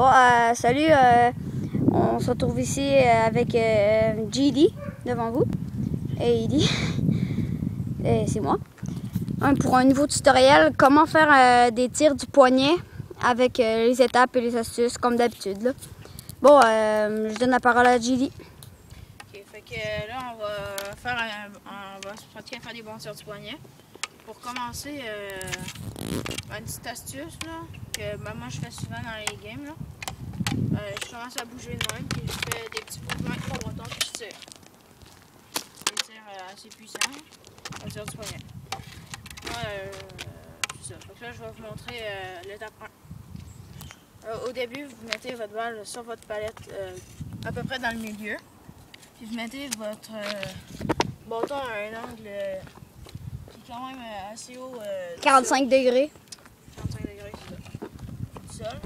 Bon, salut, on se retrouve ici avec GD devant vous et Eddy, et c'est moi, pour un nouveau tutoriel, comment faire des tirs du poignet avec les étapes et les astuces comme d'habitude. Bon, je donne la parole à GD. Ok, fait que là, on va se pratiquer à faire des bons tirs du poignet. Pour commencer, une petite astuce là, que moi je fais souvent dans les games. Là. Je commence à bouger de même, puis je fais des petits mouvements avec mon bâton, puis je tire. Des tirs assez puissants, un tir du poignet. C'est ça. Donc là, je vais vous montrer l'étape 1. Au début, vous mettez votre balle sur votre palette à peu près dans le milieu. Puis vous mettez votre bâton à un angle qui est quand même assez haut. 45 degrés. 45 degrés, c'est ça. Du sol,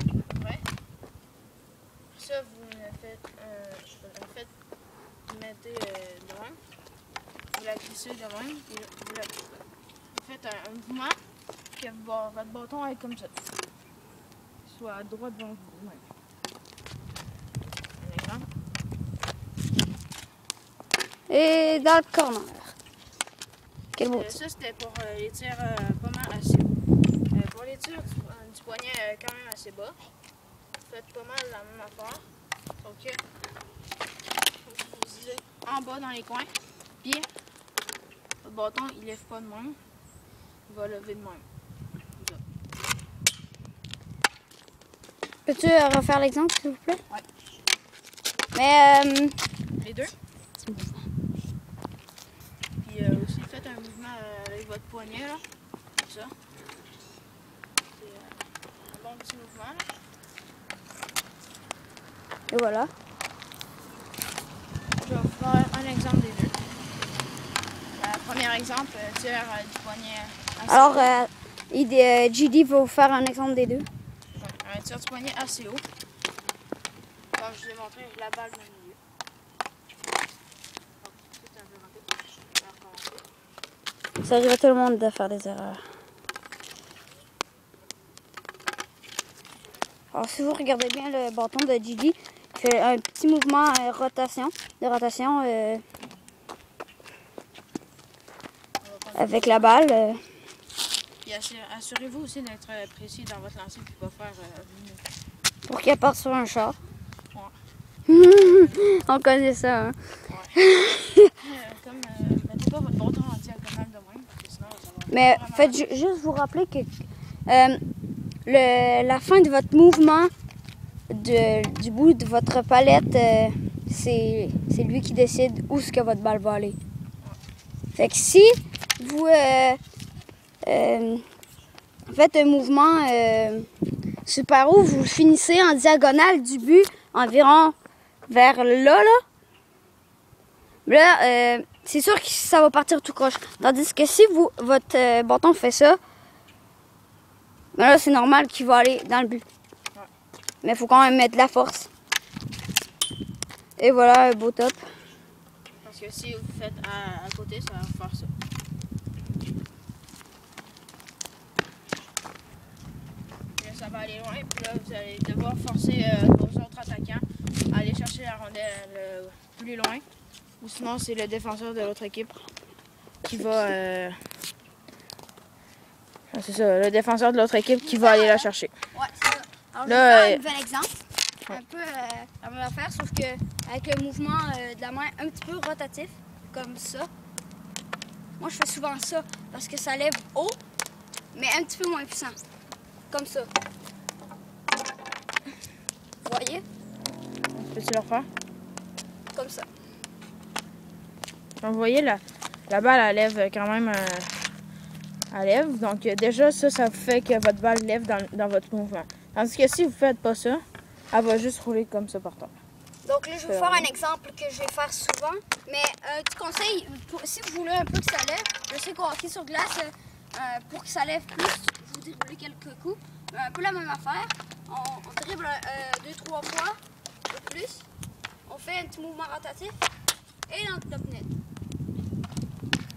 ouais. Ça, vous mettez de même. Vous la glissez de même. Vous faites un mouvement que votre bâton est comme ça. Soit à droite devant vous. Ouais. Un exemple. Et dans le corner. Quel beau tir. Ça, c'était pour les tirs pas mal assez hauts. Pour les tirs du poignet quand même assez bas, faites pas mal la même affaire. Donc, vous visez en bas dans les coins. Puis, votre bâton, il lève pas de même. Il va lever de même. Peux-tu refaire l'exemple, s'il vous plaît? Oui. Mais, les deux. Puis aussi, faites un mouvement avec votre poignet, là. Comme ça. C'est un bon petit mouvement, là. Et voilà. Je vais vous faire un exemple des deux. Premier exemple, tir du poignet. Alors, GD va vous faire un exemple des deux. Un tir du poignet assez haut. Comme je vous ai montré avec la balle dans le milieu. Ça arrive à tout le monde de faire des erreurs. Alors, si vous regardez bien le bâton de GD, il fait un petit mouvement de rotation avec la balle. Et assurez-vous aussi d'être précis dans votre lancer puis pas faire Pour qu'elle parte sur un char. Ouais. On connaît ça, hein? Ouais. Mettez pas votre bâton en diagonale de même parce que sinon ça va. Mais faites juste vous rappeler que la fin de votre mouvement du bout de votre palette, c'est lui qui décide où est-ce que votre balle va aller. Fait que si vous faites un mouvement super haut, vous finissez en diagonale du but environ vers là. Là, c'est sûr que ça va partir tout croche. Tandis que si votre bâton fait ça, ben là c'est normal qu'il va aller dans le but. Mais il faut quand même mettre de la force. Et voilà, un beau top. Parce que si vous faites à côté, ça va faire ça. Puis là, ça va aller loin, puis là vous allez devoir forcer vos autres attaquants à aller chercher la rondelle plus loin. Ou sinon, c'est le défenseur de l'autre équipe qui va... c'est ça, le défenseur de l'autre équipe qui va aller la chercher. Ouais, c'est ça. Alors, là, je vais faire un nouvel exemple. Un peu la même affaire, sauf que avec le mouvement de la main un petit peu rotatif, comme ça. Moi, je fais souvent ça parce que ça lève haut, mais un petit peu moins puissant. Comme ça. Vous voyez? Peux-tu le refaire? Comme ça. Donc, vous voyez, la balle, elle lève quand même. Elle lève. Donc, déjà, ça fait que votre balle lève dans votre mouvement. Tandis que si vous ne faites pas ça, elle va juste rouler comme ça par terre. Donc là, je vais vous faire un exemple que je vais faire souvent. Mais un petit conseil, si vous voulez un peu que ça lève, je sais qu'au hockey sur glace, pour que ça lève plus, je vous dribble quelques coups. Un peu la même affaire. On dribble 2-3 fois, un peu plus. On fait un petit mouvement rotatif et dans le top net.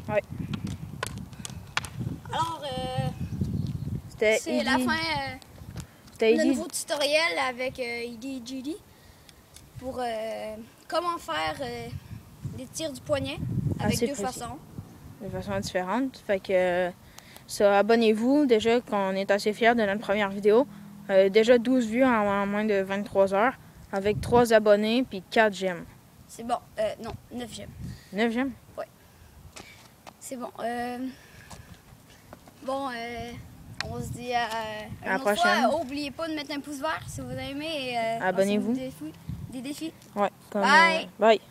Oui. Alors, C'était c'est la fin. T'as un nouveau tutoriel avec Iggy et Judy pour comment faire des tirs du poignet avec Assez deux précis. façons. De façon différente. Fait que ça, abonnez-vous. Déjà qu'on est assez fiers de notre première vidéo. Déjà 12 vues en moins de 23 heures. Avec 3 abonnés puis 4 j'aime. C'est bon. Non, 9 j'aime. 9 j'aime? Ouais. C'est bon. On se dit à la une autre prochaine. fois. Oubliez pas de mettre un pouce vert si vous aimez. Abonnez-vous. Des défis. Ouais. Comme, Bye! bye!